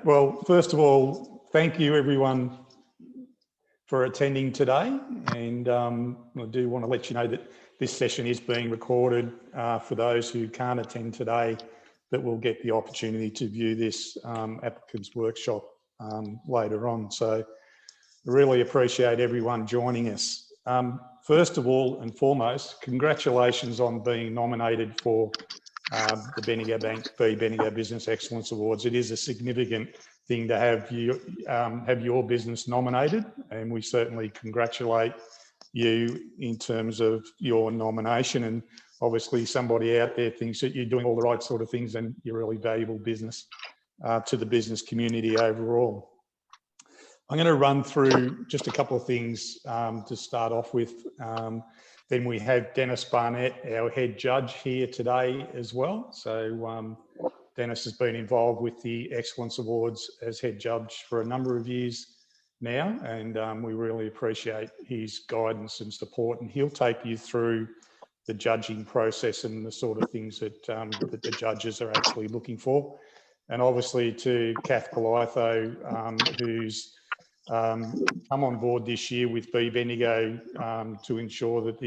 Well, first of all, thank you everyone for attending today. And I do want to let you know that this session is being recorded for those who can't attend today, that will get the opportunity to view this applicants workshop later on. So I really appreciate everyone joining us. First of all and foremost, congratulations on being nominated for the Bendigo Bank Be.Bendigo Business Excellence Awards. It is a significant thing to have your business nominated, and we certainly congratulate you in terms of your nomination. And obviously somebody out there thinks that you're doing all the right sort of things and you're really valuable business to the business community overall. I'm going to run through just a couple of things to start off with. Then we have Dennis Barnett, our head judge, here today as well. So Dennis has been involved with the Excellence Awards as head judge for a number of years now, and we really appreciate his guidance and support. And he'll take you through the judging process and the sort of things that, that the judges are actually looking for. And obviously to Kath Goliatho, who's come on board this year with Be.Bendigo to ensure that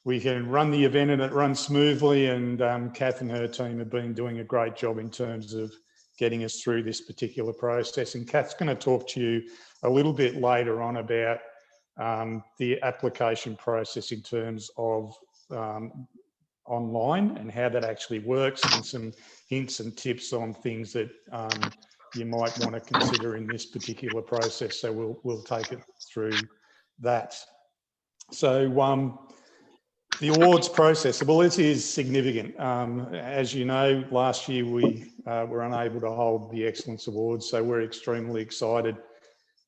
we can run the event and it runs smoothly. And Kath and her team have been doing a great job in terms of getting us through this particular process. And Kath's going to talk to you a little bit later on about the application process in terms of online and how that actually works, and some hints and tips on things that you might want to consider in this particular process. So we'll take it through that. So the awards process, well, this is significant. As you know, last year we were unable to hold the Excellence Awards, so we're extremely excited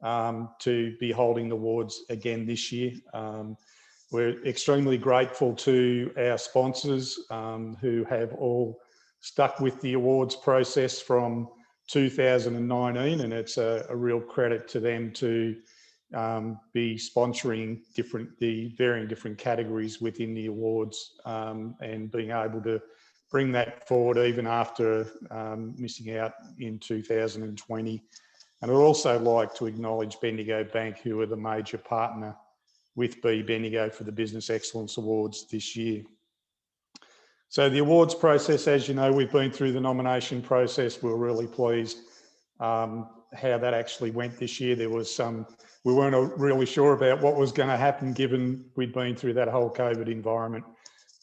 to be holding the awards again this year. We're extremely grateful to our sponsors who have all stuck with the awards process from 2019, and it's a real credit to them to be sponsoring the varying different categories within the awards and being able to bring that forward even after missing out in 2020. And I'd also like to acknowledge Bendigo Bank, who are the major partner with Be.Bendigo for the Business Excellence Awards this year. So the awards process, as you know, we've been through the nomination process. We're really pleased how that actually went this year. There was we weren't really sure about what was going to happen given we'd been through that whole COVID environment,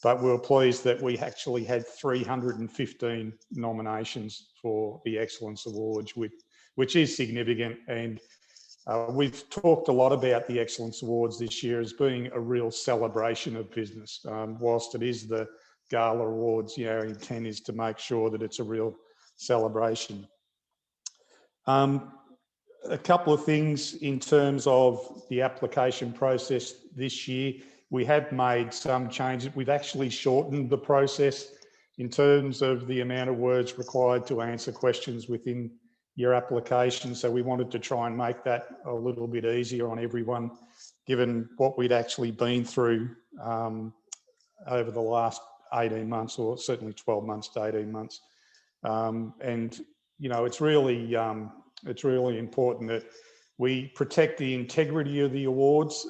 but we were pleased that we actually had 315 nominations for the Excellence Awards, which is significant. And we've talked a lot about the Excellence Awards this year as being a real celebration of business. Whilst it is the Gala Awards, you know, our intent is to make sure that it's a real celebration. A couple of things in terms of the application process this year. We have made some changes. We've actually shortened the process in terms of the amount of words required to answer questions within your application. So we wanted to try and make that a little bit easier on everyone, given what we'd actually been through over the last 18 months, or certainly 12 months to 18 months. And, you know, it's really important that we protect the integrity of the awards.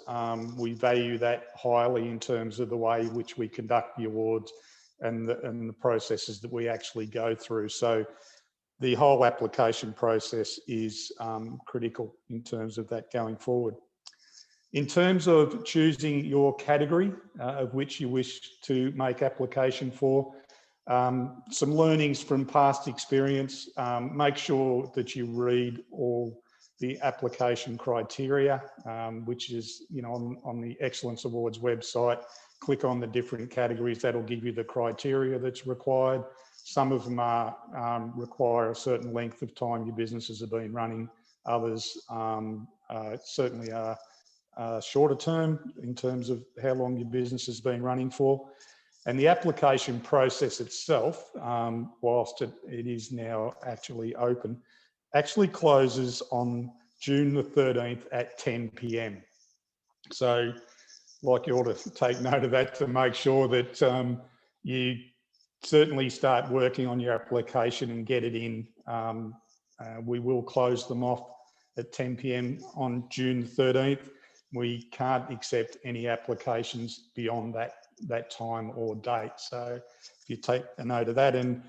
We value that highly in terms of the way in which we conduct the awards and the processes that we actually go through. So the whole application process is critical in terms of that going forward. In terms of choosing your category of which you wish to make application for, some learnings from past experience. Make sure that you read all the application criteria, which is, you know, on the Excellence Awards website. Click on the different categories. That'll give you the criteria that's required. Some of them require a certain length of time your businesses have been running. Others certainly are shorter term in terms of how long your business has been running for. And the application process itself, whilst it is now actually open, actually closes on June the 13th at 10 p.m. So like you ought to take note of that to make sure that you certainly start working on your application and get it in We will close them off at 10 p.m. on June 13th. We can't accept any applications beyond that time or date. So if you take a note of that, and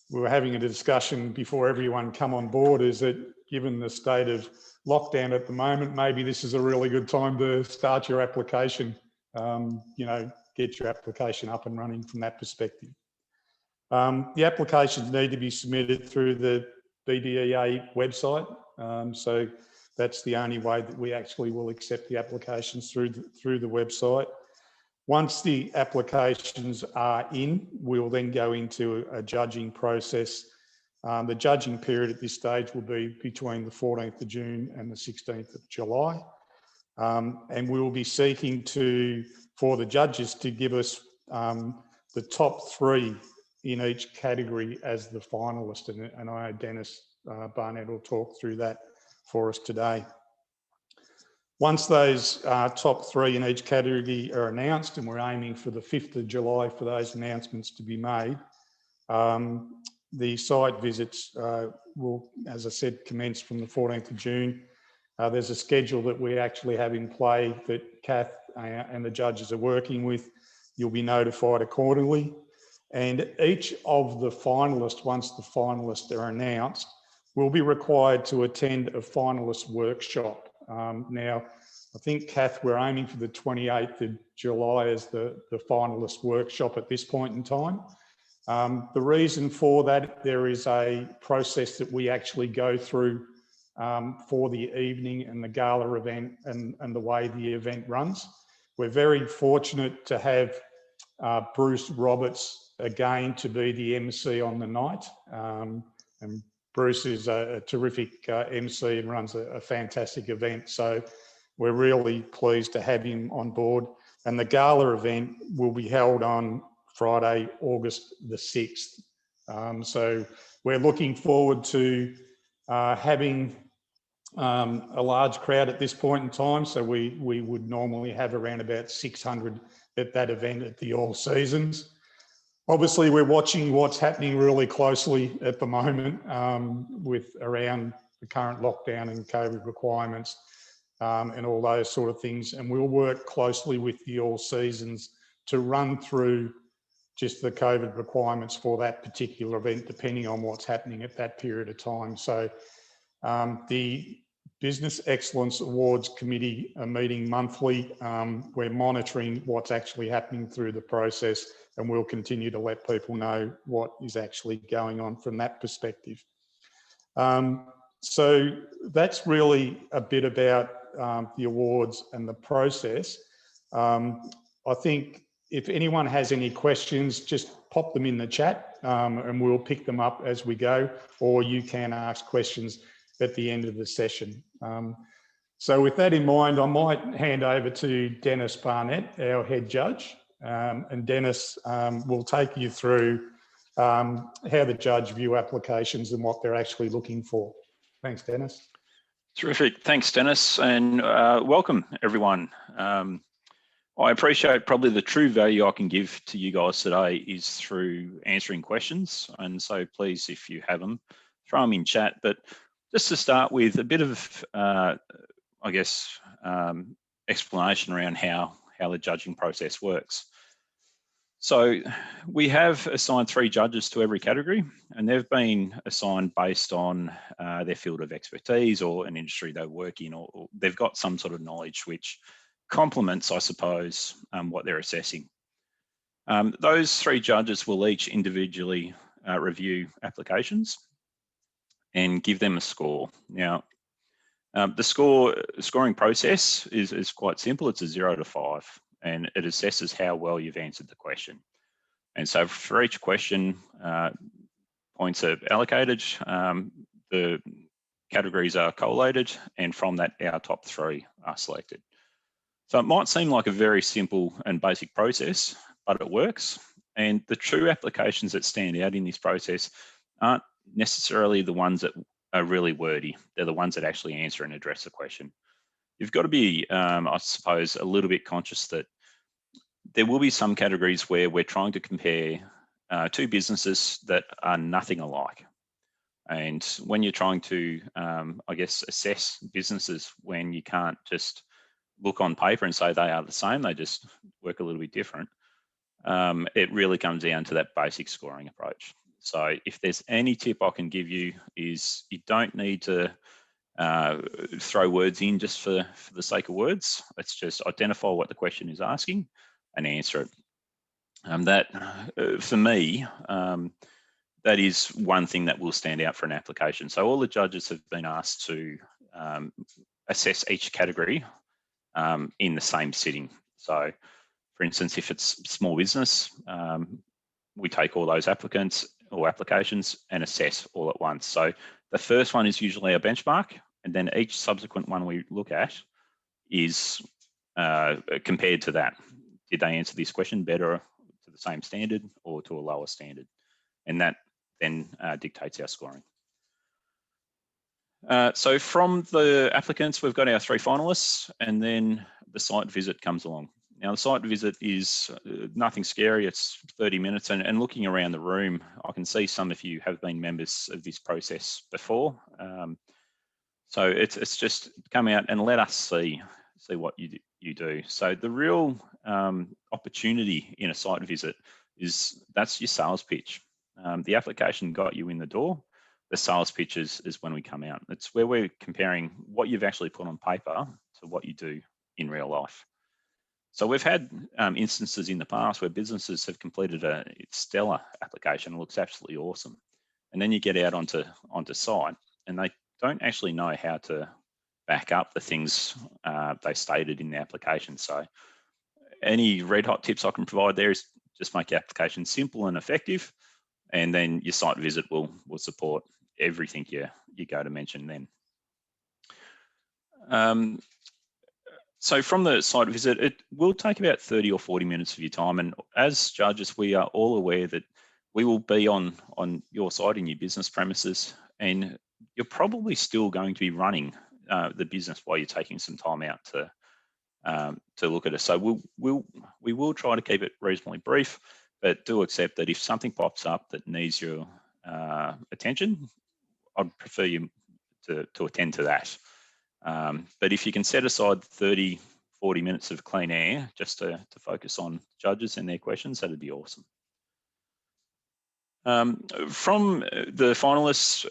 we were having a discussion before everyone come on board, is that given the state of lockdown at the moment, maybe this is a really good time to start your application, get your application up and running from that perspective. The applications need to be submitted through the BBEA website. So that's the only way that we actually will accept the applications through the website. Once the applications are in, we'll then go into a judging process. The judging period at this stage will be between the 14th of June and the 16th of July. And we will be seeking for the judges to give us the top 3 in each category as the finalist. And I know Dennis Barnett will talk through that for us today. Once those top 3 in each category are announced, and we're aiming for the 5th of July for those announcements to be made, the site visits will, as I said, commence from the 14th of June. There's a schedule that we actually have in play that Kath and the judges are working with. You'll be notified accordingly. And each of the finalists, once the finalists are announced, will be required to attend a finalist workshop. Now, I think, Kath, we're aiming for the 28th of July as the finalist workshop at this point in time. The reason for that, there is a process that we actually go through for the evening and the gala event and the way the event runs. We're very fortunate to have Bruce Roberts again to be the MC on the night. And Bruce is a terrific MC and runs a fantastic event. So we're really pleased to have him on board. And the gala event will be held on Friday, August the 6th. So we're looking forward to having a large crowd at this point in time. So we would normally have around about 600 at that event at the All Seasons. Obviously, we're watching what's happening really closely at the moment with around the current lockdown and COVID requirements and all those sort of things. And we'll work closely with the All Seasons to run through just the COVID requirements for that particular event, depending on what's happening at that period of time. So the Business Excellence Awards Committee are meeting monthly. We're monitoring what's actually happening through the process, and we'll continue to let people know what is actually going on from that perspective. So that's really a bit about the awards and the process. I think if anyone has any questions, just pop them in the chat and we'll pick them up as we go, or you can ask questions at the end of the session. So with that in mind, I might hand over to Dennis Barnett, our head judge, and Dennis will take you through how the judge view applications and what they're actually looking for. Thanks, Dennis. Terrific. Thanks, Dennis, and welcome, everyone. I appreciate probably the true value I can give to you guys today is through answering questions. And so please, if you have them, throw them in chat. But just to start with a bit of, explanation around how the judging process works. So we have assigned 3 judges to every category, and they've been assigned based on their field of expertise or an industry they work in, or they've got some sort of knowledge which complements, I suppose, what they're assessing. Those 3 judges will each individually review applications and give them a score. Now, the scoring process is quite simple. It's a 0 to 5, and it assesses how well you've answered the question. And so for each question, points are allocated, the categories are collated, and from that, our top 3 are selected. So it might seem like a very simple and basic process, but it works. And the true applications that stand out in this process aren't necessarily the ones that are really wordy. They're the ones that actually answer and address the question. You've got to be, I suppose, a little bit conscious that there will be some categories where we're trying to compare 2 businesses that are nothing alike. And when you're trying to, I guess, assess businesses when you can't just look on paper and say they are the same, they just work a little bit different, it really comes down to that basic scoring approach. So if there's any tip I can give you is you don't need to throw words in just for the sake of words. It's just identify what the question is asking and answer it. That, for me, that is one thing that will stand out for an application. So all the judges have been asked to assess each category in the same sitting. So for instance, if it's small business, we take all those applicants or applications and assess all at once. So the first one is usually a benchmark, and then each subsequent one we look at is compared to that. Did they answer this question better to the same standard or to a lower standard? And that then dictates our scoring. So from the applicants, we've got our 3 finalists, and then the site visit comes along. Now, the site visit is nothing scary. It's 30 minutes, and looking around the room, I can see some of you have been members of this process before. So it's just come out and let us see what you do. So the real opportunity in a site visit is that's your sales pitch. The application got you in the door. The sales pitch is when we come out. It's where we're comparing what you've actually put on paper to what you do in real life. So we've had instances in the past where businesses have completed a stellar application. It looks absolutely awesome. And then you get out onto site and they don't actually know how to back up the things they stated in the application. So any red hot tips I can provide there is just make your application simple and effective, and then your site visit will support everything you go to mention then. So from the site visit, it will take about 30 or 40 minutes of your time. And as judges, we are all aware that we will be on your site in your business premises, and you're probably still going to be running the business while you're taking some time out to look at it. So we will try to keep it reasonably brief, but do accept that if something pops up that needs your attention, I'd prefer you to attend to that. But if you can set aside 30, 40 minutes of clean air just to focus on judges and their questions, that'd be awesome. From the finalists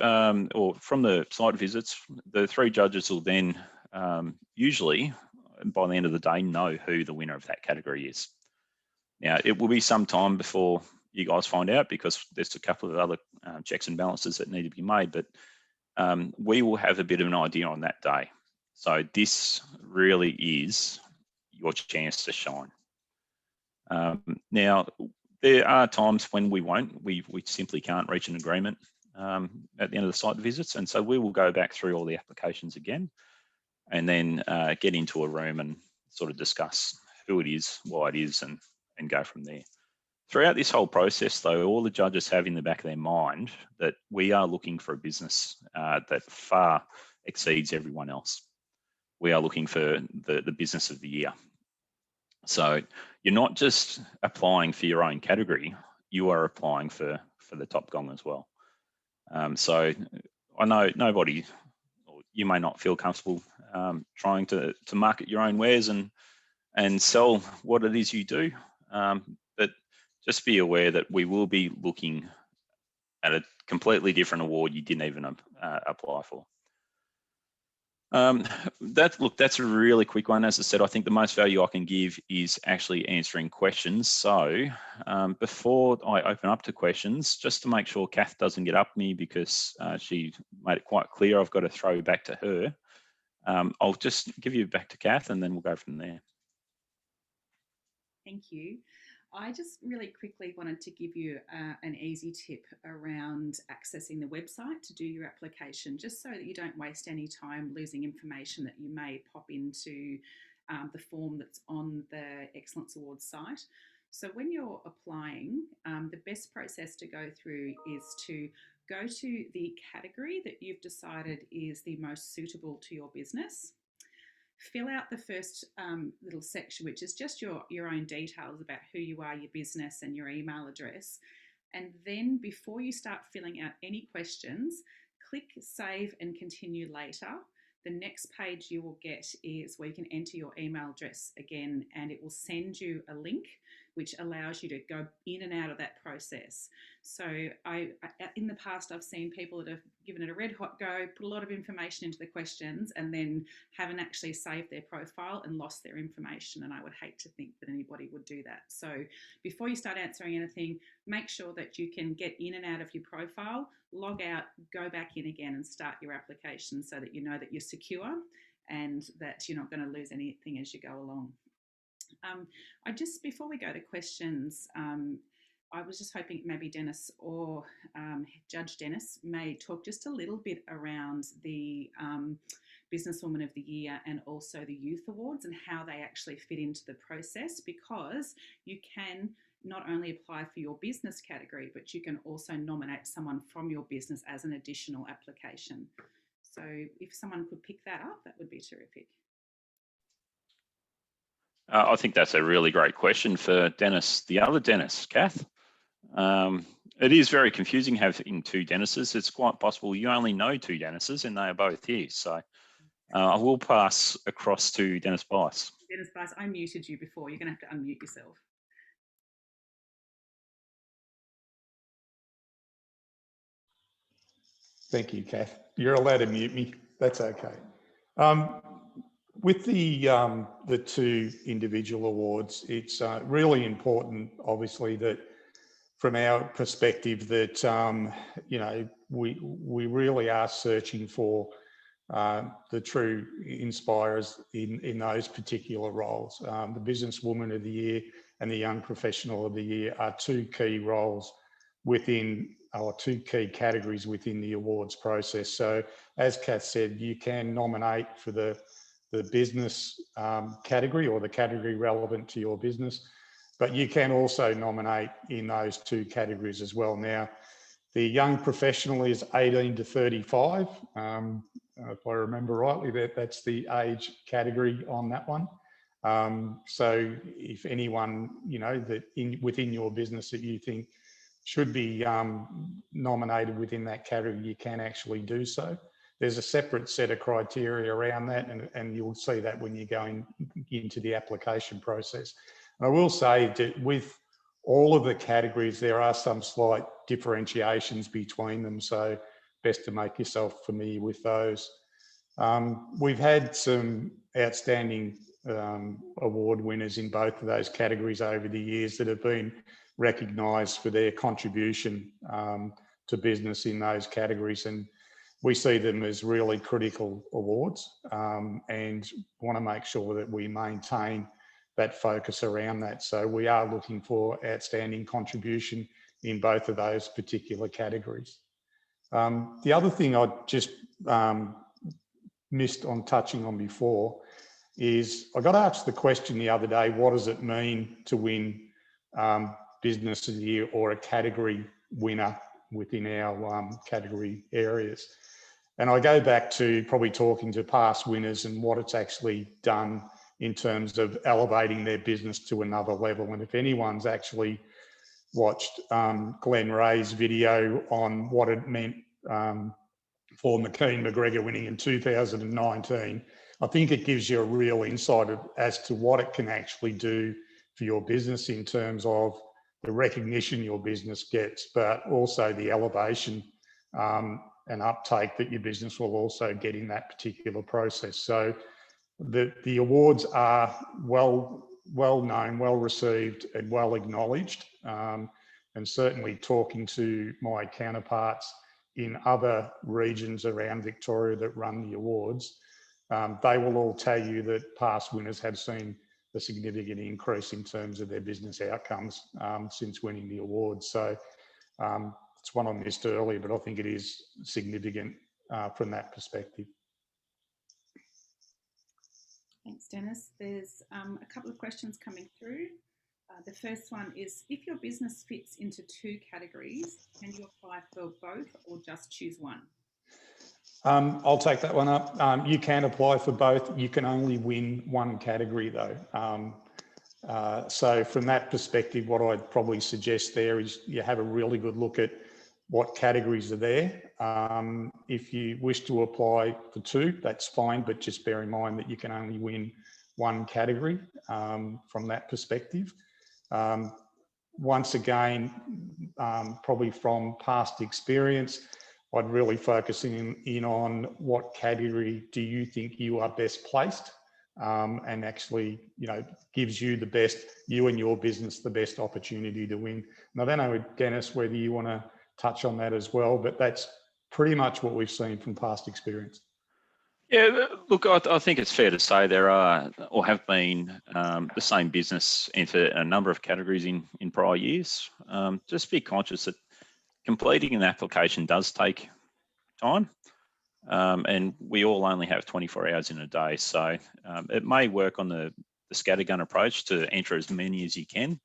or from the site visits, the 3 judges will then usually, by the end of the day, know who the winner of that category is. Now, it will be some time before you guys find out because there's a couple of other checks and balances that need to be made, but we will have a bit of an idea on that day. So this really is your chance to shine. Now, there are times when we won't. We simply can't reach an agreement at the end of the site visits, and so we will go back through all the applications again, and then get into a room and sort of discuss who it is, why it is, and go from there. Throughout this whole process, though, all the judges have in the back of their mind that we are looking for a business that far exceeds everyone else. We are looking for the business of the year. So you're not just applying for your own category, you are applying for the top gong as well. So I know nobody, or you may not feel comfortable trying to market your own wares and sell what it is you do, but just be aware that we will be looking at a completely different award you didn't even apply for. That's a really quick one. As I said, I think the most value I can give is actually answering questions. So before I open up to questions, just to make sure Kath doesn't get up me because she made it quite clear I've got to throw back to her. I'll just give you back to Kath and then we'll go from there. Thank you. I just really quickly wanted to give you an easy tip around accessing the website to do your application, just so that you don't waste any time losing information that you may pop into the form that's on the Excellence Awards site. So when you're applying, the best process to go through is to go to the category that you've decided is the most suitable to your business. Fill out the first little section, which is just your own details about who you are, your business, and your email address. And then before you start filling out any questions, click Save and Continue Later, the next page you will get is where you can enter your email address again, and it will send you a link which allows you to go in and out of that process. So in the past, I've seen people that have given it a red hot go, put a lot of information into the questions, and then haven't actually saved their profile and lost their information. And I would hate to think that anybody would do that. So before you start answering anything, make sure that you can get in and out of your profile, log out, go back in again and start your application so that you know that you're secure and that you're not going to lose anything as you go along. Before we go to questions, I was just hoping maybe Dennis or Judge Dennis may talk just a little bit around the Businesswoman of the Year and also the Youth Awards and how they actually fit into the process, because you can not only apply for your business category, but you can also nominate someone from your business as an additional application. So if someone could pick that up, that would be terrific. I think that's a really great question for Dennis, the other Dennis, Kath. It is very confusing having two Dennises. It's quite possible you only know two Dennises and they are both here. So I will pass across to Dennis Bice. Dennis Bice, I muted you before. You're going to have to unmute yourself. Thank you, Kath. You're allowed to mute me. That's okay. With the two individual awards, it's really important, obviously, that from our perspective that, you know, we really are searching for the true inspirers in those particular roles. The Businesswoman of the Year and the Young Professional of the Year are two key roles within, or two key categories within the awards process. So as Kath said, you can nominate for the business category or the category relevant to your business, but you can also nominate in those two categories as well. Now, the young professional is 18 to 35. If I remember rightly, that's the age category on that one. So if anyone, you know, that within your business that you think should be nominated within that category, you can actually do so. There's a separate set of criteria around that, and you'll see that when you're going into the application process. And I will say that with all of the categories, there are some slight differentiations between them, so best to make yourself familiar with those. We've had some outstanding award winners in both of those categories over the years that have been recognised for their contribution to business in those categories, and we see them as really critical awards and want to make sure that we maintain that focus around that. So we are looking for outstanding contribution in both of those particular categories. The other thing I just missed on touching on before is I got asked the question the other day, what does it mean to win Business of the Year or a category winner within our category areas? And I go back to probably talking to past winners and what it's actually done in terms of elevating their business to another level. And if anyone's actually watched Glenn Ray's video on what it meant for McKean McGregor winning in 2019, I think it gives you a real insight as to what it can actually do for your business in terms of the recognition your business gets, but also the elevation and uptake that your business will also get in that particular process. So the awards are well known, well received and well acknowledged, and certainly talking to my counterparts in other regions around Victoria that run the awards, they will all tell you that past winners have seen a significant increase in terms of their business outcomes since winning the awards. So it's one I missed earlier, but I think it is significant from that perspective. Thanks, Dennis. There's a couple of questions coming through. The first one is, if your business fits into two categories, can you apply for both or just choose one? I'll take that one up. You can apply for both. You can only win one category though. So from that perspective, what I'd probably suggest there is you have a really good look at what categories are there If you wish to apply for 2, that's fine, but just bear in mind that you can only win 1 category from that perspective. Once again, probably from past experience, I'd really focus in on what category do you think you are best placed, and actually, gives you the best, you and your business, the best opportunity to win. And I don't know, Dennis, whether you want to touch on that as well, but that's pretty much what we've seen from past experience. Yeah, look, I think it's fair to say there are, or have been, the same business enter a number of categories in prior years. Just be conscious that completing an application does take time, and we all only have 24 hours in a day. So it may work on the scattergun approach to enter as many as you can.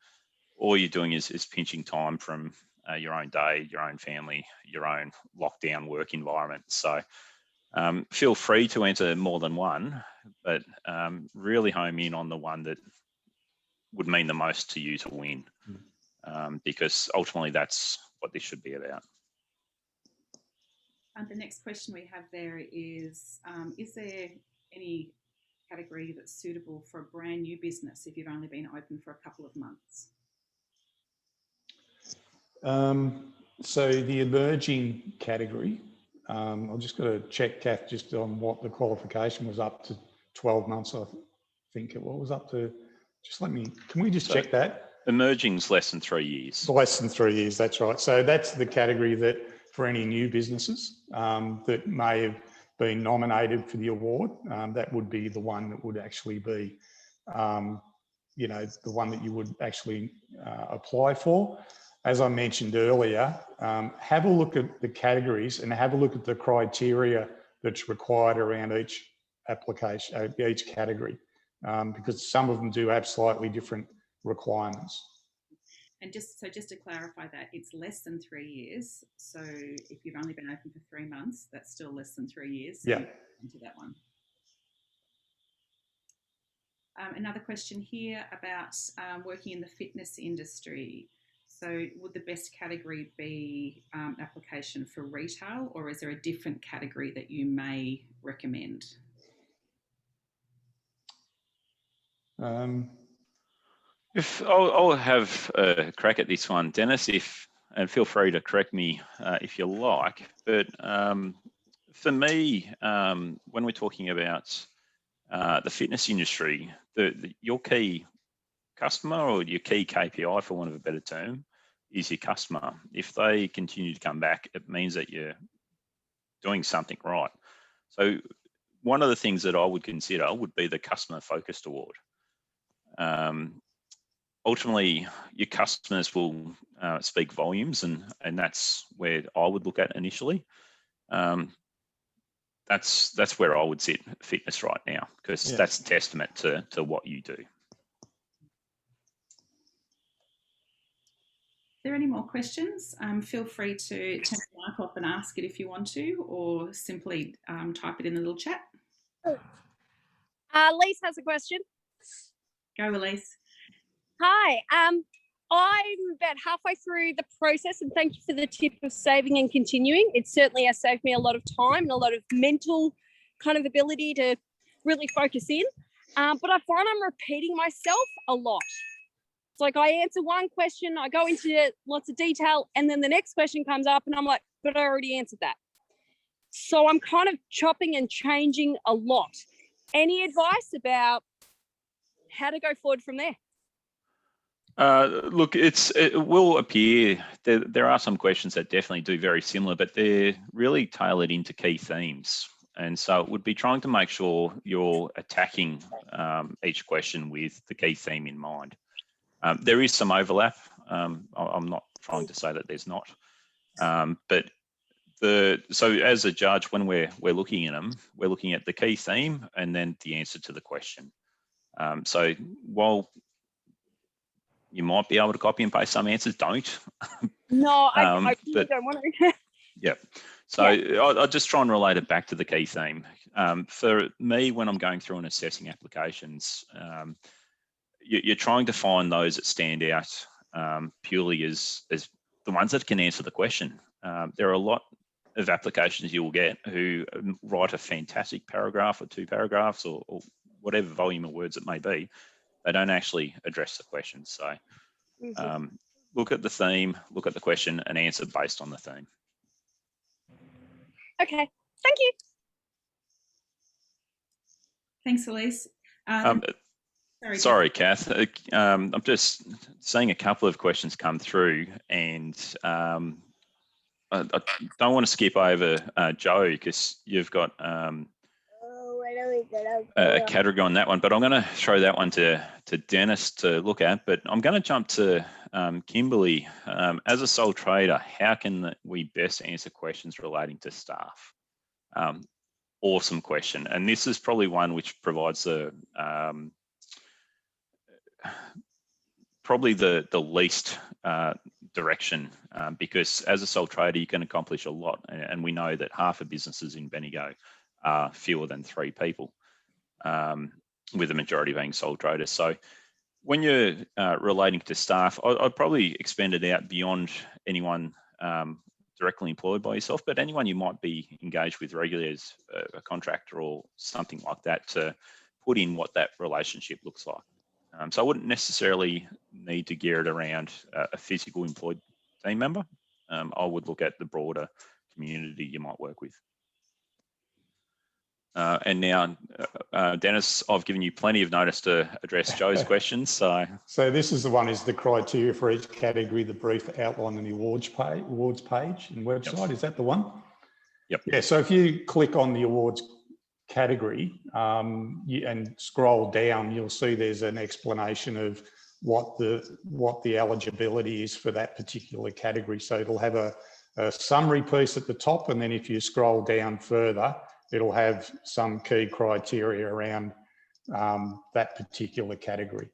All you're doing is pinching time from your own day, your own family, your own lockdown work environment. So feel free to enter more than one, but really home in on the one that would mean the most to you to win, because ultimately that's what this should be about. And the next question we have there is there any category that's suitable for a brand new business if you've only been open for a couple of months? So the emerging category, I've just got to check, Kath, just on what the qualification was, up to 12 months, I think it was up to, can we just check that? Emerging's less than 3 years. Less than 3 years, that's right. So that's the category that for any new businesses that may have been nominated for the award, that would be the one that would actually be, the one that you would actually apply for. As I mentioned earlier, have a look at the categories and have a look at the criteria that's required around each application, each category, because some of them do have slightly different requirements. And just to clarify that, it's less than 3 years. So if you've only been open for 3 months, that's still less than 3 years. So yeah. Into that one. Another question here about working in the fitness industry. So would the best category be application for retail, or is there a different category that you may recommend? If I'll have a crack at this one, Dennis, and feel free to correct me if you like. But for me, when we're talking about the fitness industry, your key customer, or your key KPI, for want of a better term, is your customer. If they continue to come back, it means that you're doing something right. So one of the things that I would consider would be the customer focused award. Ultimately, your customers will speak volumes, and that's where I would look at initially. That's where I would sit fitness right now, because that's a testament to what you do. Are there any more questions? Feel free to turn the mic off and ask it if you want to, or simply type it in the little chat. Elise has a question. Go, Elise. Hi. I'm about halfway through the process, and thank you for the tip of saving and continuing. It certainly has saved me a lot of time and a lot of mental kind of ability to really focus in. But I find I'm repeating myself a lot. It's like I answer one question, I go into lots of detail, and then the next question comes up and I'm like, but I already answered that. So I'm kind of chopping and changing a lot. Any advice about how to go forward from there? Look, it will appear there are some questions that definitely do very similar, but they're really tailored into key themes. And so it would be trying to make sure you're attacking each question with the key theme in mind. There is some overlap. I'm not trying to say that there's not, but so as a judge, when we're looking at them, we're looking at the key theme and then the answer to the question. So while you might be able to copy and paste some answers, don't. No, I really don't want to. Yeah. So I'll just try and relate it back to the key theme. For me, when I'm going through and assessing applications, you're trying to find those that stand out purely as the ones that can answer the question. There are a lot of applications you will get who write a fantastic paragraph or 2 paragraphs or whatever volume of words it may be. They don't actually address the question. So look at the theme, look at the question and answer based on the theme. Okay, thank you. Thanks, Elise. Sorry, Kath. I'm just seeing a couple of questions come through, and I don't want to skip over Joe because you've got a category on that one, but I'm going to throw that one to Dennis to look at. But I'm going to jump to Kimberly. As a sole trader, how can we best answer questions relating to staff? Awesome question, and this is probably one which provides probably the least direction, because as a sole trader you can accomplish a lot, and we know that half of businesses in Bendigo are fewer than 3 people, with the majority being sole traders. So when you're relating to staff, I'd probably expand it out beyond anyone directly employed by yourself, but anyone you might be engaged with regularly as a contractor or something like that, to put in what that relationship looks like. So I wouldn't necessarily need to gear it around a physical employed team member. I would look at the broader community you might work with. And now, Dennis, I've given you plenty of notice to address Joe's questions. So this is the one, is the criteria for each category, the brief outline on the awards page and website. Yep. Is that the one? Yep. Yeah, so if you click on the awards category and scroll down, you'll see there's an explanation of what the eligibility is for that particular category. So it'll have a summary piece at the top, and then if you scroll down further, it'll have some key criteria around that particular category.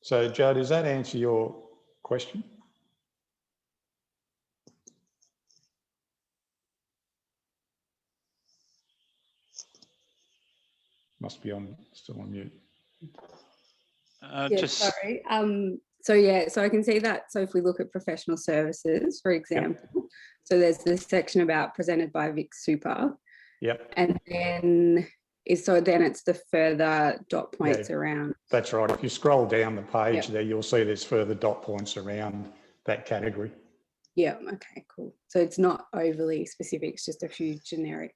So, Joe, does that answer your question? Must be still on mute. Sorry. So I can see that. So if we look at professional services, for example, so there's this section about presented by Vic Super. Yep. And then it's the further dot points around. That's right. If you scroll down the page there, you'll see there's further dot points around that category. Yeah. Okay, cool. So it's not overly specific, it's just a few generic.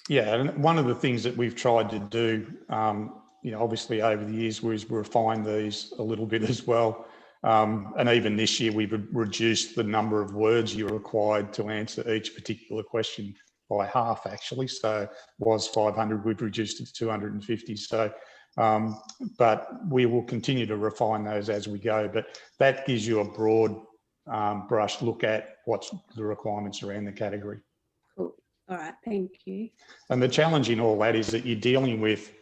Yeah, and one of the things that we've tried to do, obviously over the years, was refine these a little bit as well. And even this year, we've reduced the number of words you're required to answer each particular question by half, actually. So it was 500, we've reduced it to 250. So, but we will continue to refine those as we go. But that gives you a broad brush look at what's the requirements around the category. Cool. All right, thank you. And the challenge in all that is that you're dealing with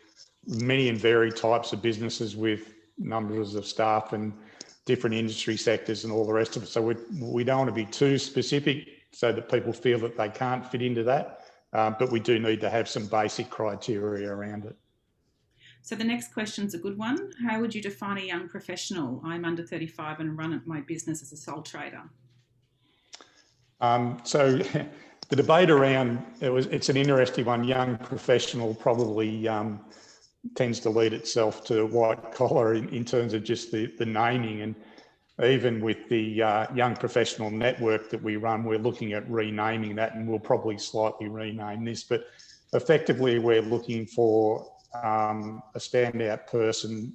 many and varied types of businesses with numbers of staff and different industry sectors and all the rest of it. So we don't want to be too specific so that people feel that they can't fit into that, but we do need to have some basic criteria around it. So the next question's a good one. How would you define a young professional? I'm under 35 and run my business as a sole trader. So the debate around, it's an interesting one. Young professional probably tends to lead itself to white collar in terms of just the naming. And even with the young professional network that we run, we're looking at renaming that, and we'll probably slightly rename this. But effectively, we're looking for a standout person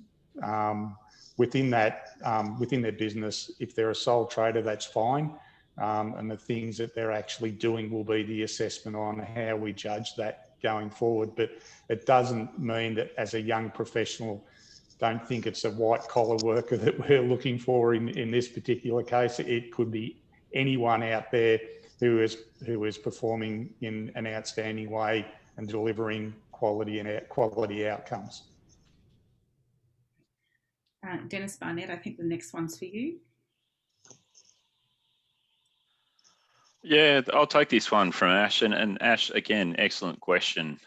within their business. If they're a sole trader, that's fine. And the things that they're actually doing will be the assessment on how we judge that going forward. But it doesn't mean that as a young professional, don't think it's a white collar worker that we're looking for in this particular case. It could be anyone out there who is performing in an outstanding way and delivering quality outcomes. Dennis Barnett, I think the next one's for you. Yeah, I'll take this one from Ash. And Ash, again, excellent question.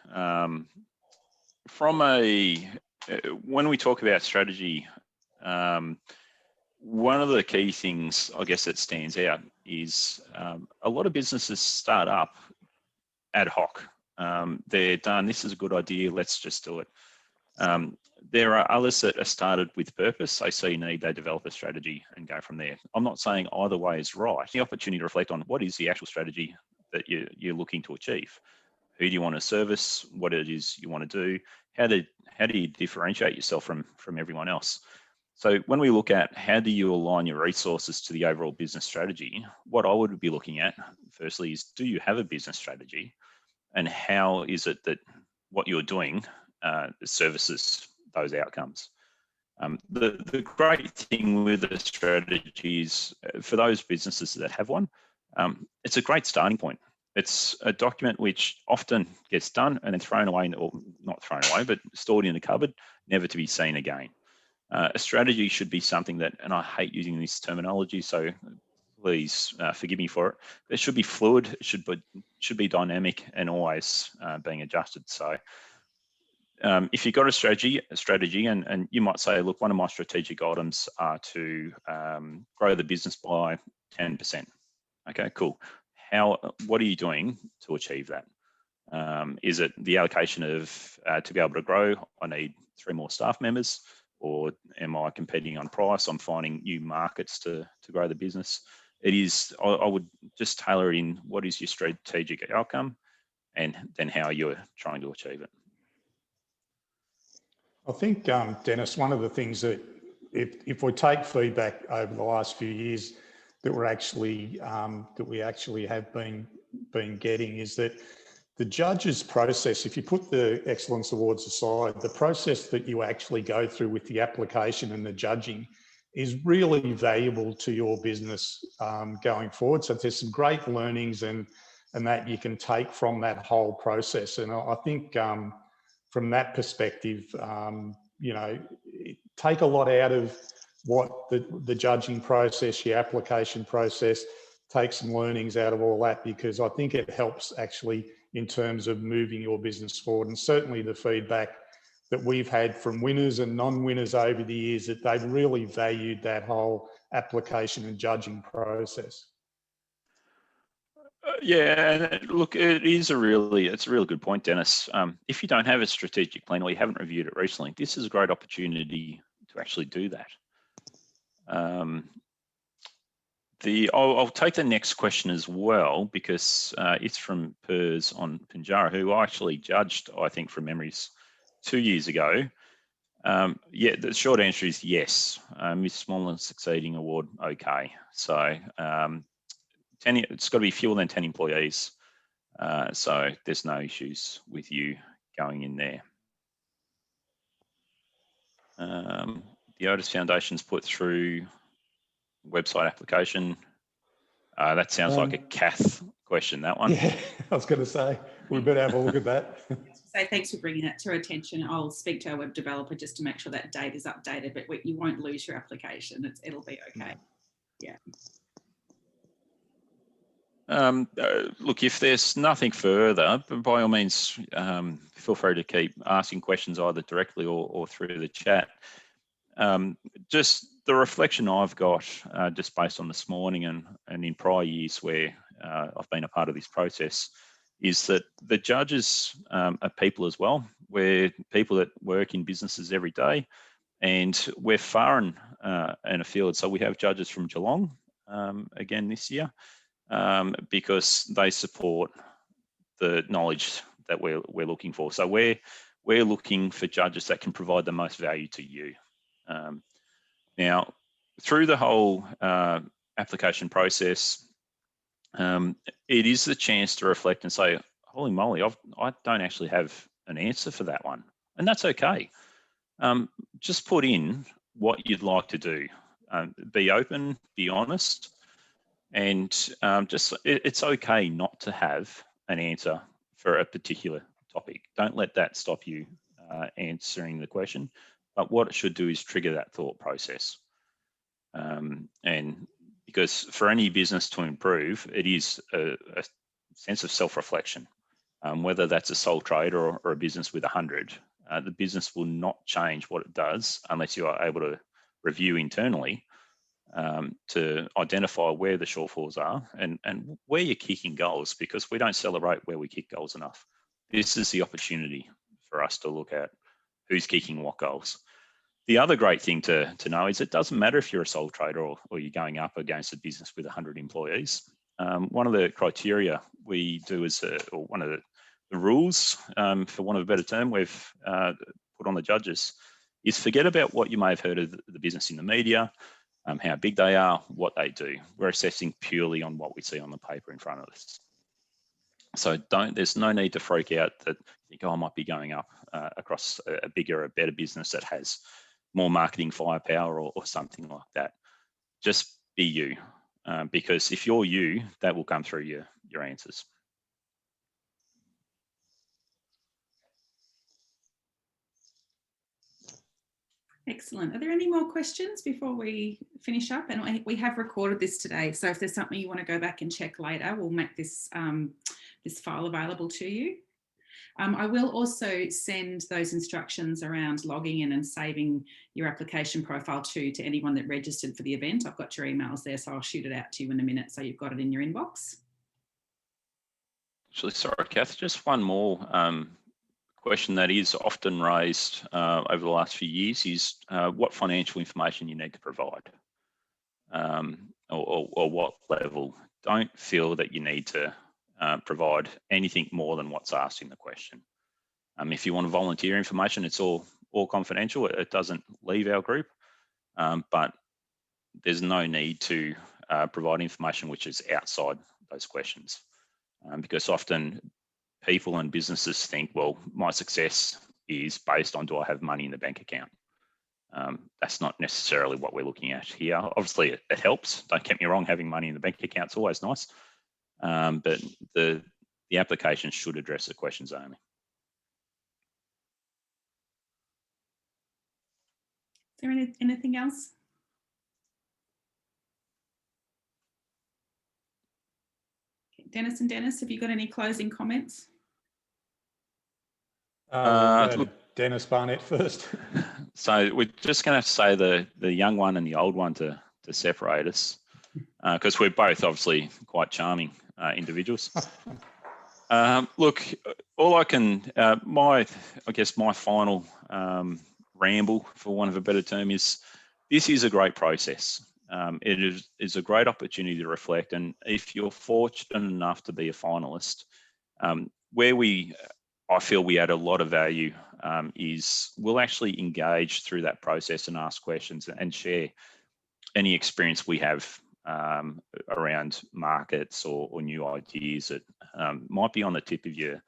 From a when we talk about strategy, one of the key things, I guess, that stands out is a lot of businesses start up ad hoc. They're done, this is a good idea, let's just do it. There are others that are started with purpose. They see need, they develop a strategy and go from there. I'm not saying either way is right. The opportunity to reflect on what is the actual strategy that you're looking to achieve. Who do you want to service? What it is you want to do? How do you differentiate yourself from everyone else? So when we look at how do you align your resources to the overall business strategy, what I would be looking at firstly is, do you have a business strategy? And how is it that what you're doing services those outcomes? The great thing with the strategy is for those businesses that have one, it's a great starting point. It's a document which often gets done and then thrown away, or not thrown away, but stored in the cupboard, never to be seen again. A strategy should be something that, and I hate using this terminology, so please forgive me for it. It should be fluid, it should be dynamic and always being adjusted. So if you've got a strategy and you might say, look, one of my strategic items are to grow the business by 10%. Okay, cool. What are you doing to achieve that? Is it the allocation of, to be able to grow, I need 3 more staff members? Or am I competing on price? I'm finding new markets to grow the business. It is, I would just tailor in what is your strategic outcome and then how you're trying to achieve it. I think, Dennis, one of the things that if we take feedback over the last few years that we actually have been getting is that the judges' process, if you put the Excellence Awards aside, the process that you actually go through with the application and the judging is really valuable to your business going forward. So there's some great learnings and that you can take from that whole process. And I think from that perspective, take a lot out of what the judging process, your application process, take some learnings out of all that, because I think it helps actually in terms of moving your business forward. And certainly the feedback that we've had from winners and non-winners over the years, that they've really valued that whole application and judging process. Yeah, and look, it's a really good point, Dennis. If you don't have a strategic plan or you haven't reviewed it recently, this is a great opportunity to actually do that. I'll take the next question as well, because it's from Pers on Pinjarra, who I actually judged, I think from memories, 2 years ago. Yeah, the short answer is yes. Miss Small and Succeeding Award, okay. So it's got to be fewer than 10 employees. So there's no issues with you going in there. The Otis Foundation's put through website application. That sounds like a Kath question, that one. Yeah, I was going to say, we better have a look at that. So thanks for bringing that to our attention. I'll speak to our web developer just to make sure that date is updated, but you won't lose your application. It'll be okay. Yeah. Look, if there's nothing further, by all means, feel free to keep asking questions either directly or through the chat. Just the reflection I've got, just based on this morning and in prior years where I've been a part of this process, is that the judges are people as well. We're people that work in businesses every day, and we're far and afield. So we have judges from Geelong again this year, because they support the knowledge that we're looking for. So we're looking for judges that can provide the most value to you. Now, through the whole application process, it is the chance to reflect and say, holy moly, I don't actually have an answer for that one. And that's okay. Just put in what you'd like to do. Be open, be honest, and it's okay not to have an answer for a particular topic. Don't let that stop you answering the question. But what it should do is trigger that thought process. And because for any business to improve, it is a sense of self-reflection, whether that's a sole trader or a business with 100. the business will not change what it does unless you are able to review internally to identify where the shortfalls are and where you're kicking goals, because we don't celebrate where we kick goals enough. This is the opportunity for us to look at who's kicking what goals. The other great thing to know is it doesn't matter if you're a sole trader or you're going up against a business with 100 employees. One of the criteria we do is, or one of the rules, for want of a better term, we've put on the judges, is forget about what you may have heard of the business in the media, how big they are, what they do. We're assessing purely on what we see on the paper in front of us. So there's no need to freak out that you think, oh, I might be going up across a bigger, a better business that has more marketing firepower or something like that. Just be you, because if you're you, that will come through your answers. Excellent. Are there any more questions before we finish up? And we have recorded this today, so if there's something you want to go back and check later, we'll make this this file available to you. I will also send those instructions around logging in and saving your application profile to anyone that registered for the event. I've got your emails there, so I'll shoot it out to you in a minute so you've got it in your inbox. Actually, sorry, Kath, just one more question that is often raised over the last few years is what financial information you need to provide, or what level. Don't feel that you need to provide anything more than what's asked in the question. If you want to volunteer information, it's all confidential. It doesn't leave our group, but there's no need to provide information which is outside those questions, because often people and businesses think, well, my success is based on, do I have money in the bank account? That's not necessarily what we're looking at here. Obviously, it helps. Don't get me wrong, having money in the bank account is always nice. But the application should address the questions only. Is there anything else? Okay. Dennis and Dennis, have you got any closing comments? Look, Dennis Barnett first. So we're just going to have to say the young one and the old one to separate us, because we're both obviously quite charming individuals. Look, all I can, I guess my final ramble, for want of a better term, is this is a great process. It is a great opportunity to reflect, and if you're fortunate enough to be a finalist, where I feel we add a lot of value is we'll actually engage through that process and ask questions and share any experience we have around markets or new ideas that might be on the tip of your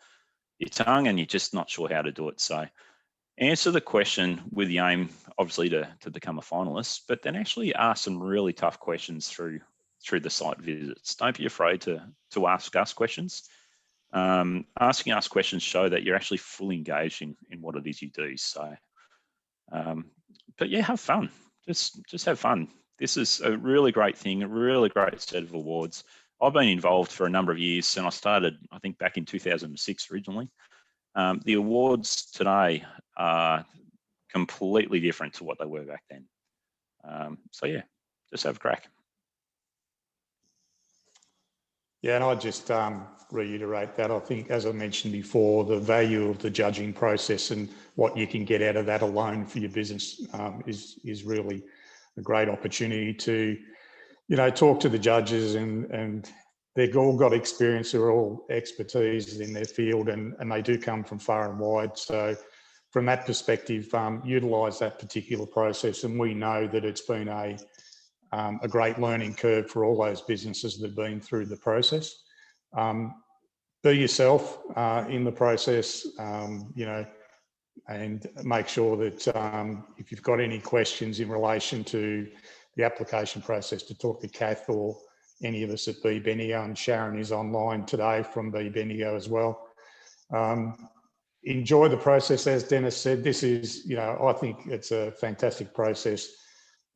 tongue and you're just not sure how to do it. So answer the question with the aim, obviously, to become a finalist, but then actually ask some really tough questions through the site visits. Don't be afraid to ask us questions. Asking us questions show that you're actually fully engaged in what it is you do. So, but yeah, have fun. Just have fun. This is a really great thing, a really great set of awards. I've been involved for a number of years, and I started, I think, back in 2006 originally. The awards today are completely different to what they were back then. So yeah, just have a crack. Yeah, and I just reiterate that. I think, as I mentioned before, the value of the judging process and what you can get out of that alone for your business is really a great opportunity to, talk to the judges, and they've all got experience, they're all expertise in their field, and they do come from far and wide. So from that perspective, utilise that particular process, and we know that it's been a great learning curve for all those businesses that have been through the process. Be yourself in the process, and make sure that if you've got any questions in relation to the application process, to talk to Kath or any of us at Be.Bendigo, and Sharon is online today from Be.Bendigo as well. Enjoy the process, as Dennis said. This is, I think it's a fantastic process.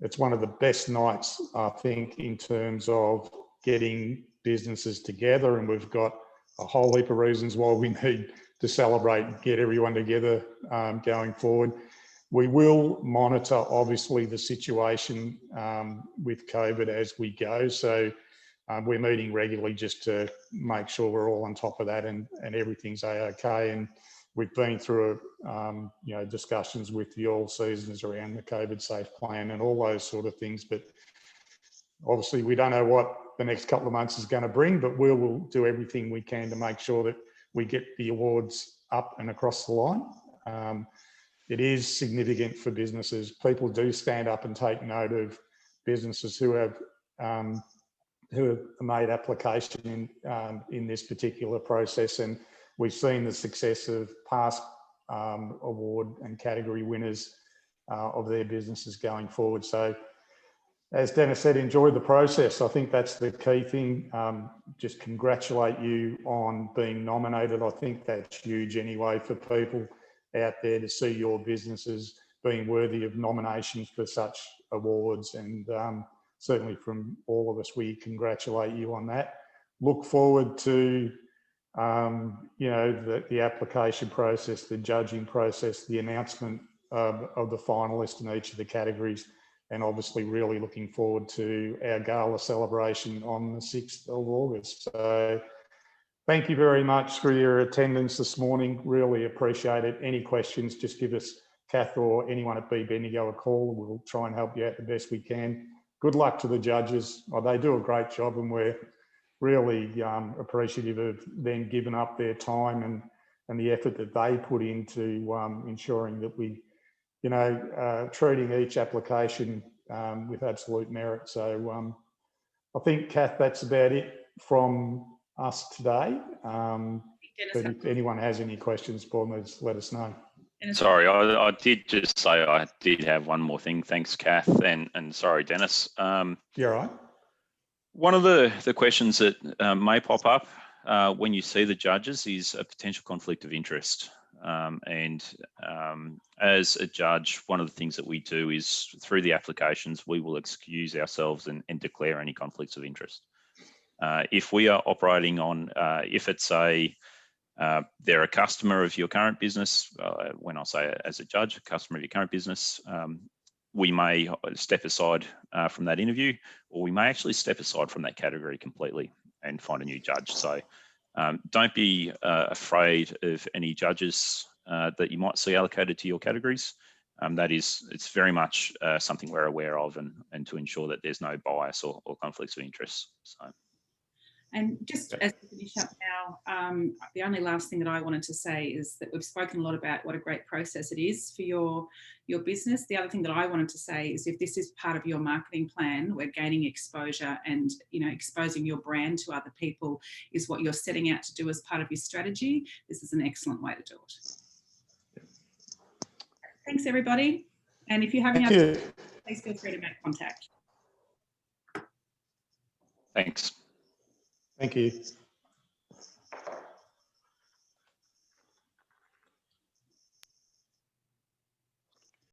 It's one of the best nights, I think, in terms of getting businesses together, and we've got a whole heap of reasons why we need celebrate and get everyone together going forward. We will monitor, obviously, the situation with COVID as we go. So we're meeting regularly just to make sure we're all on top of that and everything's okay. And we've been through, discussions with the All Seasons around the COVID safe plan and all those sort of things. But obviously, we don't know what the next couple of months is going to bring, but we will do everything we can to make sure that we get the awards up and across the line. It is significant for businesses. People do stand up and take note of businesses who have made application in this particular process, and we've seen the success of past award and category winners of their businesses going forward. So, as Dennis said, enjoy the process. I think that's the key thing. Just congratulate you on being nominated. I think that's huge anyway for people out there to see your businesses being worthy of nominations for such awards. And certainly from all of us, we congratulate you on that. Look forward to, the application process, the judging process, the announcement of the finalists in each of the categories, and obviously really looking forward to our gala celebration on the 6th of August. So thank you very much for your attendance this morning. Really appreciate it. Any questions, just give us, Kath or anyone at Be.Bendigo, a call. We'll try and help you out the best we can. Good luck to the judges. They do a great job, and we're really appreciative of them giving up their time and the effort that they put into ensuring that we, treating each application with absolute merit. So I think, Kath, that's about it from us today. But if anyone has any questions, please let us know. Sorry, I did just say I did have one more thing. Thanks, Kath, and sorry, Dennis. You're right. One of the questions that may pop up when you see the judges is a potential conflict of interest. As a judge, one of the things that we do is through the applications, we will excuse ourselves and declare any conflicts of interest. If we are operating on, if it's they're a customer of your current business, when I say as a judge, a customer of your current business, we may step aside from that interview, or we may actually step aside from that category completely and find a new judge. So don't be afraid of any judges that you might see allocated to your categories. It's very much something we're aware of, and to ensure that there's no bias or conflicts of interest. So. And just as we finish up now, the only last thing that I wanted to say is that we've spoken a lot about what a great process it is for your business. The other thing that I wanted to say is, if this is part of your marketing plan, where gaining exposure and exposing your brand to other people is what you're setting out to do as part of your strategy, this is an excellent way to do it. Thanks, everybody. And if you have any other questions, please feel free to make contact. Thanks. Thank you.